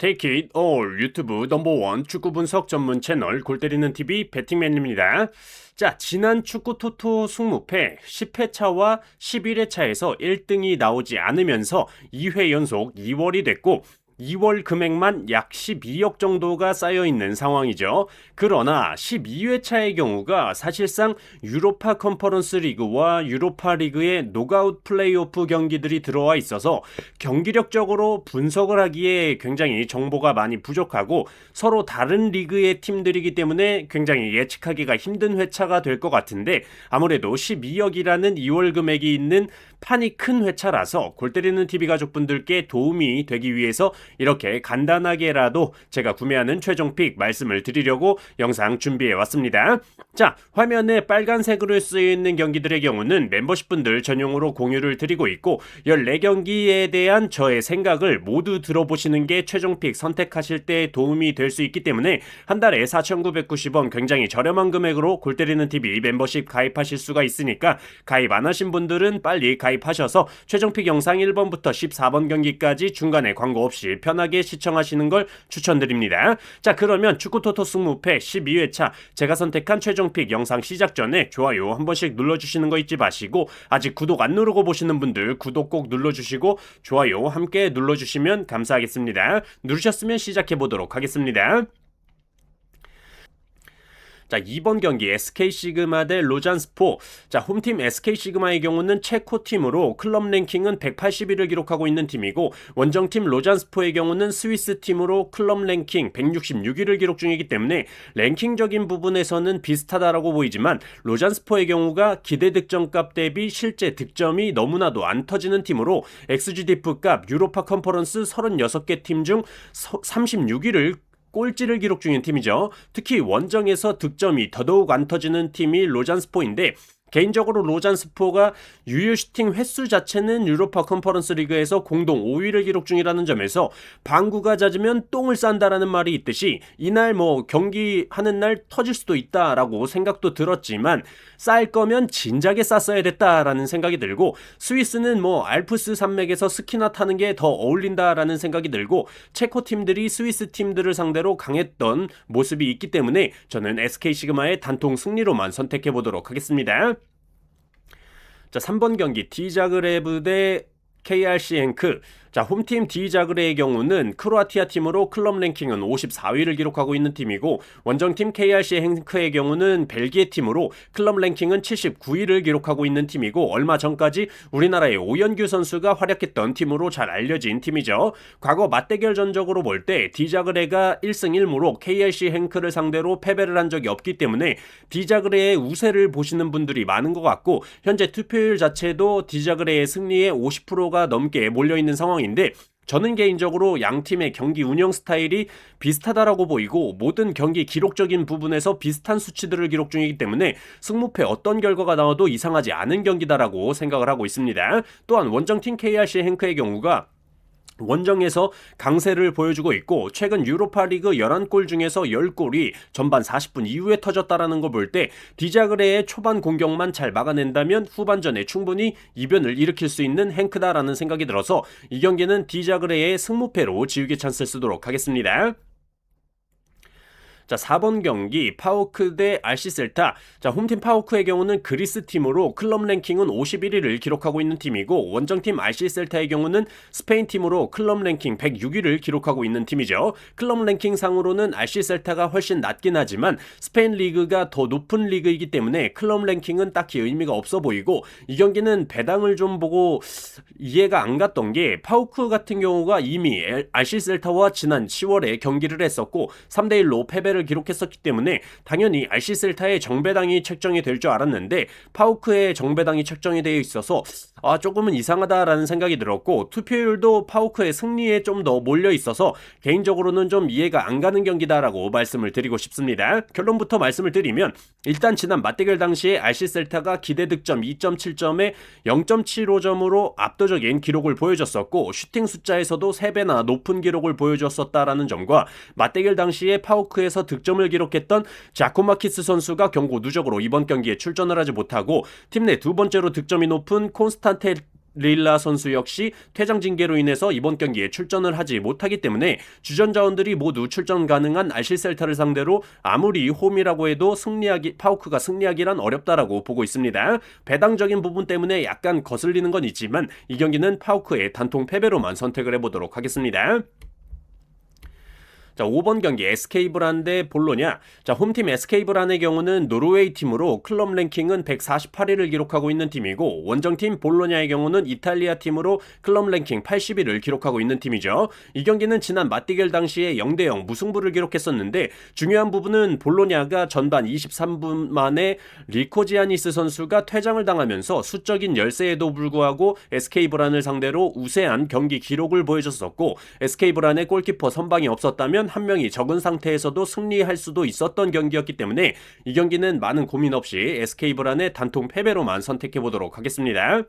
Take it all 유튜브 넘버원 축구 분석 전문 채널 골때리는 TV 배팅맨입니다. 자, 지난 축구 토토 승무패 10회 차와 11회 차에서 1등이 나오지 않으면서 2회 연속 2월이 됐고 2월 금액만 약 12억 정도가 쌓여있는 상황이죠. 그러나 12회차의 경우가 사실상 유로파 컨퍼런스 리그와 유로파 리그의 노가웃 플레이오프 경기들이 들어와 있어서 경기력적으로 분석을 하기에 굉장히 정보가 많이 부족하고 서로 다른 리그의 팀들이기 때문에 굉장히 예측하기가 힘든 회차가 될 것 같은데, 아무래도 12억이라는 2월 금액이 있는 판이 큰 회차라서 골때리는 TV 가족분들께 도움이 되기 위해서 이렇게 간단하게라도 제가 구매하는 최종픽 말씀을 드리려고 영상 준비해 왔습니다. 자, 화면에 빨간색으로 쓰여있는 경기들의 경우는 멤버십 분들 전용으로 공유를 드리고 있고 14경기에 대한 저의 생각을 모두 들어보시는 게 최종픽 선택하실 때 도움이 될 수 있기 때문에 한 달에 4,990원 굉장히 저렴한 금액으로 골때리는 TV 멤버십 가입하실 수가 있으니까 가입 안 하신 분들은 빨리 가입하셔서 최종픽 영상 1번부터 14번 경기까지 중간에 광고 없이 편하게 시청하시는 걸 추천드립니다. 자, 그러면 축구토토 승무패 12회차 제가 선택한 최종픽 영상 시작 전에 좋아요 한 번씩 눌러주시는 거 잊지 마시고, 아직 구독 안 누르고 보시는 분들 구독 꼭 눌러주시고 좋아요 함께 눌러주시면 감사하겠습니다. 누르셨으면 시작해보도록 하겠습니다. 자, 2번 경기 SK 시그마 대 로잔스포. 자, 홈팀 SK 시그마의 경우는 체코 팀으로 클럽 랭킹은 181을 기록하고 있는 팀이고, 원정팀 로잔스포의 경우는 스위스 팀으로 클럽 랭킹 166위를 기록 중이기 때문에 랭킹적인 부분에서는 비슷하다라고 보이지만, 로잔스포의 경우가 기대 득점값 대비 실제 득점이 너무나도 안 터지는 팀으로 XGDF 값 유로파 컨퍼런스 36개 팀 중 36위를 꼴찌를 기록 중인 팀이죠. 특히 원정에서 득점이 더더욱 안 터지는 팀이 로잔스포인데, 개인적으로 로잔스포가 유효 슈팅 횟수 자체는 유로파 컨퍼런스 리그에서 공동 5위를 기록 중이라는 점에서 방구가 잦으면 똥을 싼다라는 말이 있듯이 이날 경기하는 날 터질 수도 있다라고 생각도 들었지만, 쌀 거면 진작에 쌌어야 됐다라는 생각이 들고, 스위스는 알프스 산맥에서 스키나 타는 게 더 어울린다라는 생각이 들고, 체코 팀들이 스위스 팀들을 상대로 강했던 모습이 있기 때문에 저는 SK 시그마의 단통 승리로만 선택해 보도록 하겠습니다. 자, 3번 경기 디자그레브 대 KRC 행크. 자, 홈팀 디자그레의 경우는 크로아티아 팀으로 클럽 랭킹은 54위를 기록하고 있는 팀이고, 원정팀 KRC 행크의 경우는 벨기에 팀으로 클럽 랭킹은 79위를 기록하고 있는 팀이고, 얼마 전까지 우리나라의 오연규 선수가 활약했던 팀으로 잘 알려진 팀이죠. 과거 맞대결 전적으로 볼 때 디자그레가 1승 1무로 KRC 행크를 상대로 패배를 한 적이 없기 때문에 디자그레의 우세를 보시는 분들이 많은 것 같고, 현재 투표율 자체도 디자그레의 승리에 50%가 넘게 몰려있는 상황 인데, 저는 개인적으로 양 팀의 경기 운영 스타일이 비슷하다라고 보이고, 모든 경기 기록적인 부분에서 비슷한 수치들을 기록 중이기 때문에 승무패 어떤 결과가 나와도 이상하지 않은 경기다라고 생각을 하고 있습니다. 또한 원정팀 KRC 행크의 경우가 원정에서 강세를 보여주고 있고, 최근 유로파 리그 11골 중에서 10골이 전반 40분 이후에 터졌다라는 거 볼 때 디자그레의 초반 공격만 잘 막아낸다면 후반전에 충분히 이변을 일으킬 수 있는 행크다라는 생각이 들어서 이 경기는 디자그레의 승무패로 지우개 찬스를 쓰도록 하겠습니다. 자, 4번 경기 파오크 대 RC 셀타. 자, 홈팀 파오크의 경우는 그리스 팀으로 클럽 랭킹은 51위를 기록하고 있는 팀이고, 원정팀 RC 셀타의 경우는 스페인 팀으로 클럽 랭킹 106위를 기록하고 있는 팀이죠. 클럽 랭킹 상으로는 RC 셀타가 훨씬 낮긴 하지만 스페인 리그가 더 높은 리그이기 때문에 클럽 랭킹은 딱히 의미가 없어 보이고, 이 경기는 배당을 좀 보고 이해가 안 갔던 게, 파오크 같은 경우가 이미 RC 셀타와 지난 10월에 경기를 했었고 3대1로 패배를 기록했었기 때문에 당연히 RC 셀타의 정배당이 책정이 될 줄 알았는데, 파우크의 정배당이 책정이 되어 있어서 조금은 이상하다라는 생각이 들었고, 투표율도 파우크의 승리에 좀 더 몰려 있어서 개인적으로는 좀 이해가 안 가는 경기다라고 말씀을 드리고 싶습니다. 결론부터 말씀을 드리면, 일단 지난 맞대결 당시에 RC 셀타가 기대 득점 2.7점에 0.75점으로 압도적인 기록을 보여줬었고, 슈팅 숫자에서도 3배나 높은 기록을 보여줬었다라는 점과, 맞대결 당시에 파우크에서 득점을 기록했던 자코마키스 선수가 경고 누적으로 이번 경기에 출전을 하지 못하고 팀 내 두 번째로 득점이 높은 콘스탄테 릴라 선수 역시 퇴장 징계로 인해서 이번 경기에 출전을 하지 못하기 때문에 주전 자원들이 모두 출전 가능한 알실셀타를 상대로 아무리 홈이라고 해도 파우크가 승리하기란 어렵다라고 보고 있습니다. 배당적인 부분 때문에 약간 거슬리는 건 있지만 이 경기는 파우크의 단통 패배로만 선택을 해보도록 하겠습니다. 자, 5번 경기 SK브란 대 볼로냐. 자, 홈팀 SK브란의 경우는 노르웨이 팀으로 클럽 랭킹은 148위를 기록하고 있는 팀이고, 원정팀 볼로냐의 경우는 이탈리아 팀으로 클럽 랭킹 80위를 기록하고 있는 팀이죠. 이 경기는 지난 맞대결 당시에 0대0 무승부를 기록했었는데, 중요한 부분은 볼로냐가 전반 23분 만에 리코지아니스 선수가 퇴장을 당하면서 수적인 열세에도 불구하고 SK브란을 상대로 우세한 경기 기록을 보여줬었고, SK브란의 골키퍼 선방이 없었다면 한 명이 적은 상태에서도 승리할 수도 있었던 경기였기 때문에 이 경기는 많은 고민 없이 SK브란의 단통 패배로만 선택해보도록 하겠습니다.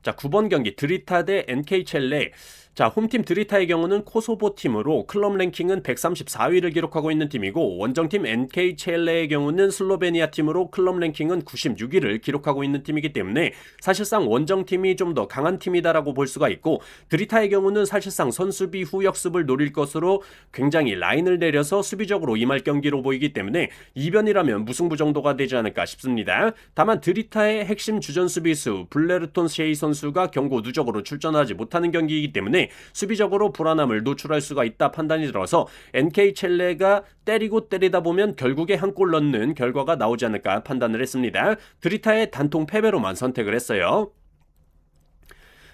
자, 9번 경기 드리타 대 NK첼레. 자, 홈팀 드리타의 경우는 코소보 팀으로 클럽 랭킹은 134위를 기록하고 있는 팀이고, 원정팀 NK첼레의 경우는 슬로베니아 팀으로 클럽 랭킹은 96위를 기록하고 있는 팀이기 때문에 사실상 원정팀이 좀 더 강한 팀이다라고 볼 수가 있고, 드리타의 경우는 사실상 선수비 후 역습을 노릴 것으로 굉장히 라인을 내려서 수비적으로 임할 경기로 보이기 때문에 이변이라면 무승부 정도가 되지 않을까 싶습니다. 다만 드리타의 핵심 주전 수비수 블레르톤 셰이 선수가 경고 누적으로 출전하지 못하는 경기이기 때문에 수비적으로 불안함을 노출할 수가 있다 판단이 들어서 NK첼레가 때리고 때리다 보면 결국에 한 골 넣는 결과가 나오지 않을까 판단을 했습니다. 드리타의 단통 패배로만 선택을 했어요.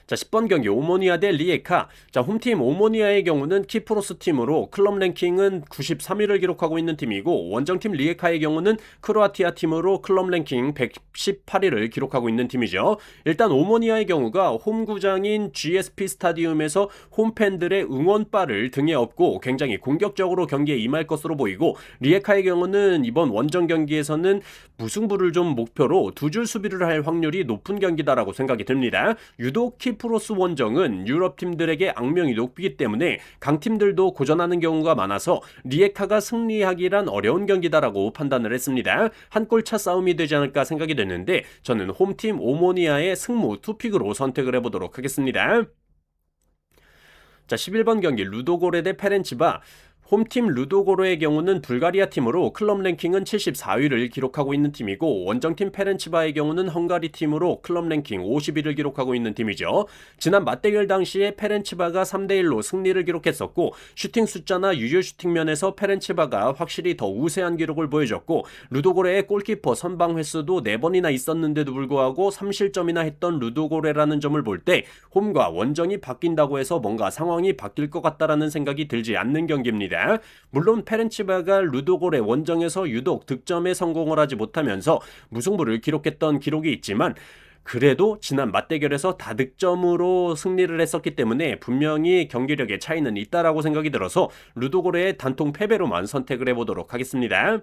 자, 10번 경기 오모니아 대 리에카. 자, 홈팀 오모니아의 경우는 키프로스 팀으로 클럽 랭킹은 93위를 기록하고 있는 팀이고, 원정팀 리에카의 경우는 크로아티아 팀으로 클럽 랭킹 118위를 기록하고 있는 팀이죠. 일단 오모니아의 경우가 홈구장인 GSP 스타디움에서 홈팬들의 응원바를 등에 업고 굉장히 공격적으로 경기에 임할 것으로 보이고, 리에카의 경우는 이번 원정 경기에서는 무승부를 좀 목표로 두 줄 수비를 할 확률이 높은 경기다라고 생각이 듭니다. 유독 키프로스 원정은 유럽 팀들에게 악명이 높기 때문에 강팀들도 고전하는 경우가 많아서 리에카가 승리하기란 어려운 경기다라고 판단을 했습니다. 한 골차 싸움이 되지 않을까 생각이 됐는데 저는 홈팀 오모니아의 승무 투픽으로 선택을 해보도록 하겠습니다. 자, 11번 경기 루도고레 대 페렌치바. 홈팀 루도고르의 경우는 불가리아 팀으로 클럽 랭킹은 74위를 기록하고 있는 팀이고, 원정팀 페렌치바의 경우는 헝가리 팀으로 클럽 랭킹 50위를 기록하고 있는 팀이죠. 지난 맞대결 당시에 페렌치바가 3대1로 승리를 기록했었고, 슈팅 숫자나 유효 슈팅 면에서 페렌치바가 확실히 더 우세한 기록을 보여줬고, 루도고레의 골키퍼 선방 횟수도 4번이나 있었는데도 불구하고 3실점이나 했던 루도고레라는 점을 볼 때 홈과 원정이 바뀐다고 해서 뭔가 상황이 바뀔 것 같다라는 생각이 들지 않는 경기입니다. 물론 페렌치바가 루도고레 원정에서 유독 득점에 성공을 하지 못하면서 무승부를 기록했던 기록이 있지만, 그래도 지난 맞대결에서 다득점으로 승리를 했었기 때문에 분명히 경기력의 차이는 있다라고 생각이 들어서 루도고레의 단통 패배로만 선택을 해보도록 하겠습니다.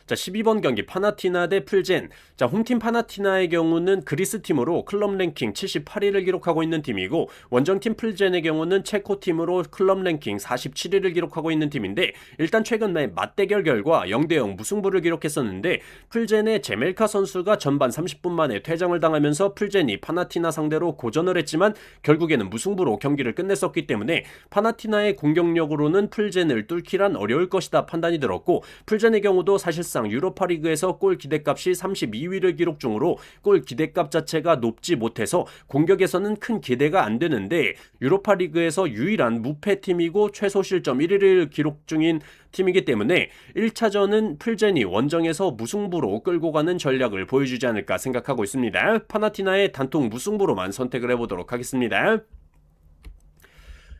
자, 12번 경기 파나티나 대 풀젠. 자, 홈팀 파나티나의 경우는 그리스 팀으로 클럽 랭킹 78위를 기록하고 있는 팀이고, 원정팀 풀젠의 경우는 체코 팀으로 클럽 랭킹 47위를 기록하고 있는 팀인데, 일단 최근 맞대결 결과 0대0 무승부를 기록했었는데, 풀젠의 제멜카 선수가 전반 30분 만에 퇴장을 당하면서 풀젠이 파나티나 상대로 고전을 했지만 결국에는 무승부로 경기를 끝냈었기 때문에 파나티나의 공격력으로는 풀젠을 뚫기란 어려울 것이다 판단이 들었고, 풀젠의 경우도 사실상 유로파리그에서 골 기대값이 32위를 기록 중으로 골 기대값 자체가 높지 못해서 공격에서는 큰 기대가 안 되는데, 유로파리그에서 유일한 무패팀이고 최소 실점 1위를 기록 중인 팀이기 때문에 1차전은 풀젠이 원정에서 무승부로 끌고 가는 전략을 보여주지 않을까 생각하고 있습니다. 파나티나의 단통 무승부로만 선택을 해보도록 하겠습니다.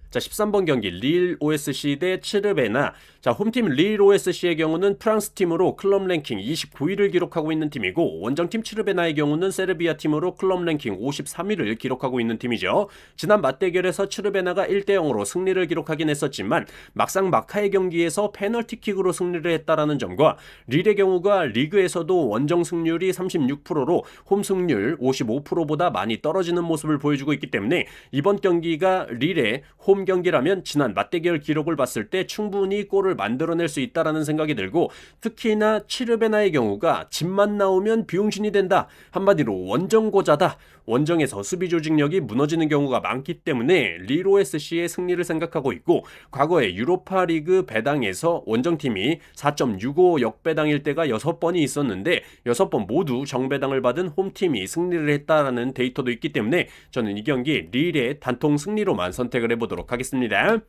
자, 13번 경기 릴 OSC 대 츠르베나. 자, 홈팀 릴 OSC의 경우는 프랑스 팀으로 클럽 랭킹 29위를 기록하고 있는 팀이고, 원정팀 츠르베나의 경우는 세르비아 팀으로 클럽 랭킹 53위를 기록하고 있는 팀이죠. 지난 맞대결에서 츠르베나가 1대0으로 승리를 기록하긴 했었지만 막상 막하의 경기에서 페널티킥으로 승리를 했다라는 점과, 릴의 경우가 리그에서도 원정 승률이 36%로 홈 승률 55%보다 많이 떨어지는 모습을 보여주고 있기 때문에 이번 경기가 릴의 홈 홈 경기라면 지난 맞대결 기록을 봤을 때 충분히 골을 만들어낼 수 있다라는 생각이 들고, 특히나 치르베나의 경우가 집만 나오면 비용신이 된다. 한마디로 원정고자다. 원정에서 수비 조직력이 무너지는 경우가 많기 때문에 리로 SC의 승리를 생각하고 있고, 과거에 유로파리그 배당에서 원정팀이 4.65 역배당일 때가 6번이 있었는데 6번 모두 정배당을 받은 홈팀이 승리를 했다라는 데이터도 있기 때문에 저는 이 경기 릴의 단통 승리로만 선택을 해보도록 하겠습니다.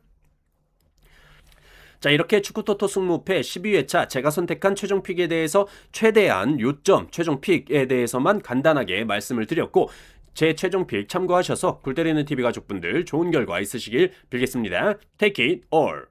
자, 이렇게 축구토토 승무패 12회차 제가 선택한 최종픽에 대해서 최대한 요점, 최종픽에 대해서만 간단하게 말씀을 드렸고, 제 최종픽 참고하셔서 굴 때리는 TV 가족분들 좋은 결과 있으시길 빌겠습니다. Take it all!